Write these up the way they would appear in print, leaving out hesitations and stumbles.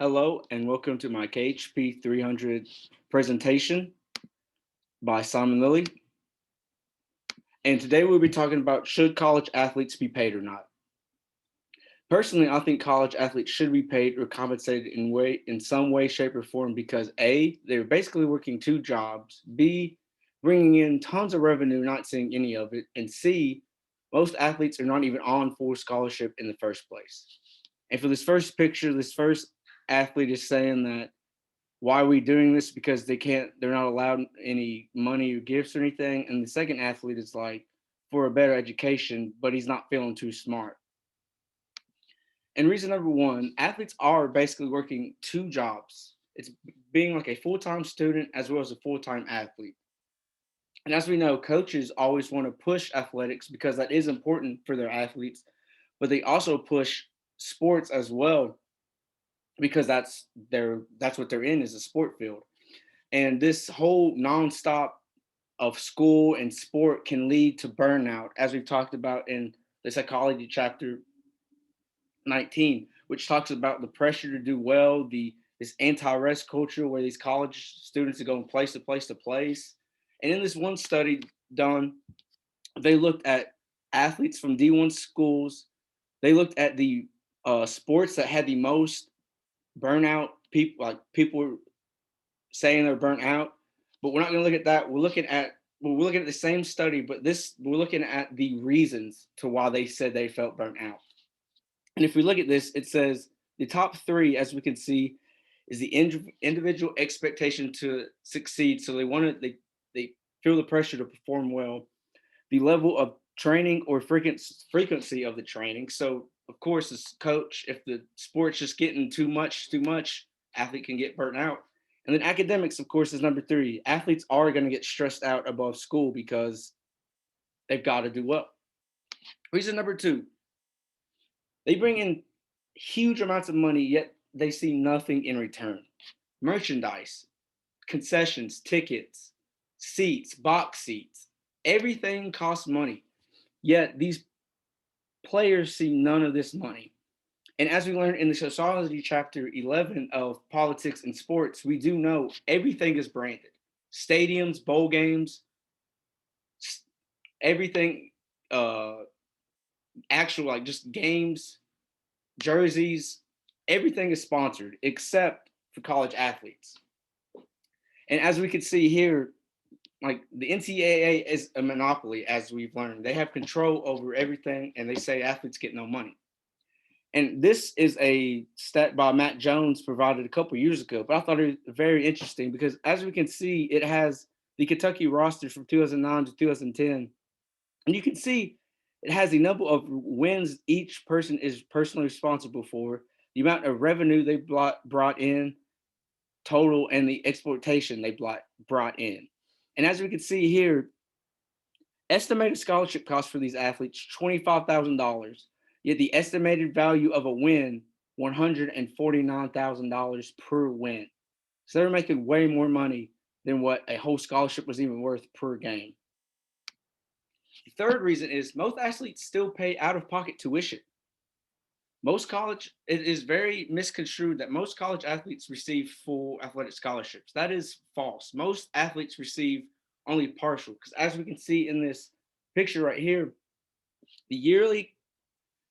Hello and welcome to my KHP 300 presentation by Simon Lilly. And today we'll be talking about should college athletes be paid or not. Personally, I think college athletes should be paid or compensated in some way, shape, or form because A, they're basically working two jobs, B, bringing in tons of revenue, not seeing any of it, and C, most athletes are not even on full scholarship in the first place. And for this first picture, this first athlete is saying that why are we doing this? Because they're not allowed any money or gifts or anything. And the second athlete is like, for a better education, but he's not feeling too smart. And reason number one, athletes are basically working two jobs. It's being like a full-time student as well as a full-time athlete. And as we know, coaches always want to push athletics because that is important for their athletes, but they also push sports as well because that's what they're in is a sport field. And this whole nonstop of school and sport can lead to burnout, as we've talked about in the psychology chapter 19, which talks about the pressure to do well, the this anti-rest culture where these college students are going place to place to place. And in this one study done, they looked at athletes from D1 schools. They looked at the sports that had the most burnout people, like people saying they're burnt out. But we're not going to look at that. We're looking at the same study, but this we're looking at the reasons to why they said they felt burnt out. And if we look at this, it says the top three, as we can see, is the individual expectation to succeed. So they feel the pressure to perform well. The level of training or frequency of the training. So of course, as coach, if the sport's just getting too much, athlete can get burnt out. And then academics, of course, is number three. Athletes are going to get stressed out above school because they've got to do well. Reason number two, they bring in huge amounts of money, yet they see nothing in return. Merchandise, concessions, tickets, seats, box seats, everything costs money. Yet these players see none of this money. And as we learned in the sociology chapter 11 of politics and sports, we do know everything is branded. Stadiums, bowl games, everything, uh, actual like just games, jerseys, everything is sponsored except for college athletes. And as we can see here, like the NCAA is a monopoly, as we've learned. They have control over everything, and they say athletes get no money. And this is a stat by Matt Jones provided a couple years ago, but I thought it was very interesting because as we can see, it has the Kentucky roster from 2009 to 2010. And you can see it has the number of wins each person is personally responsible for, the amount of revenue they brought in total, and the exploitation they brought in. And as we can see here, estimated scholarship costs for these athletes $25,000, yet the estimated value of a win $149,000 per win. So they're making way more money than what a whole scholarship was even worth per game. The third reason is most athletes still pay out of pocket tuition. It is very misconstrued that most college athletes receive full athletic scholarships. That is false. Most athletes receive only partial because as we can see in this picture right here, the yearly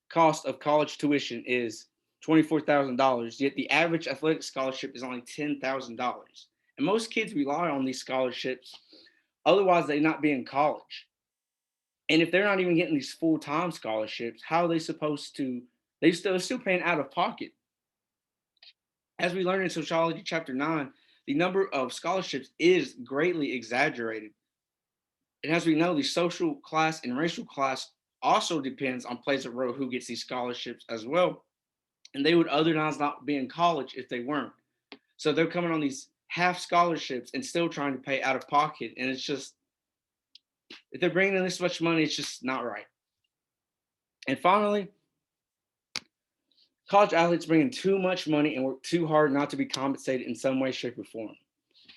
cost of college tuition is $24,000, yet the average athletic scholarship is only $10,000. And most kids rely on these scholarships, otherwise they not be in college. And if they're not even getting these full-time scholarships, how are they supposed to? Still paying out of pocket. As we learned in sociology chapter 9, the number of scholarships is greatly exaggerated. And as we know, the social class and racial class also depends on Pleasant Row who gets these scholarships as well. And they would otherwise not be in college if they weren't. So they're coming on these half scholarships and still trying to pay out of pocket. And it's just, if they're bringing in this much money, it's just not right. And finally, college athletes bring in too much money and work too hard not to be compensated in some way, shape, or form.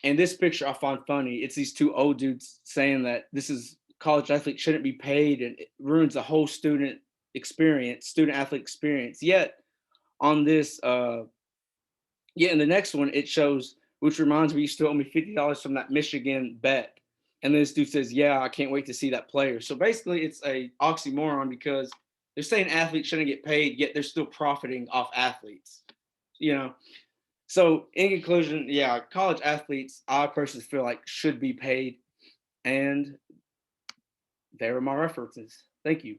And this picture I find funny. It's these two old dudes saying that this is college athletes shouldn't be paid and it ruins the whole student athlete experience. Yet on this Yeah, and the next one it shows, which reminds me, you still owe me $50 from that Michigan bet. And this dude says, "Yeah, I can't wait to see that player." So basically, it's a oxymoron because they're saying athletes shouldn't get paid, yet they're still profiting off athletes. You know. So in conclusion, yeah, college athletes, I personally feel like should be paid, and there are my references. Thank you.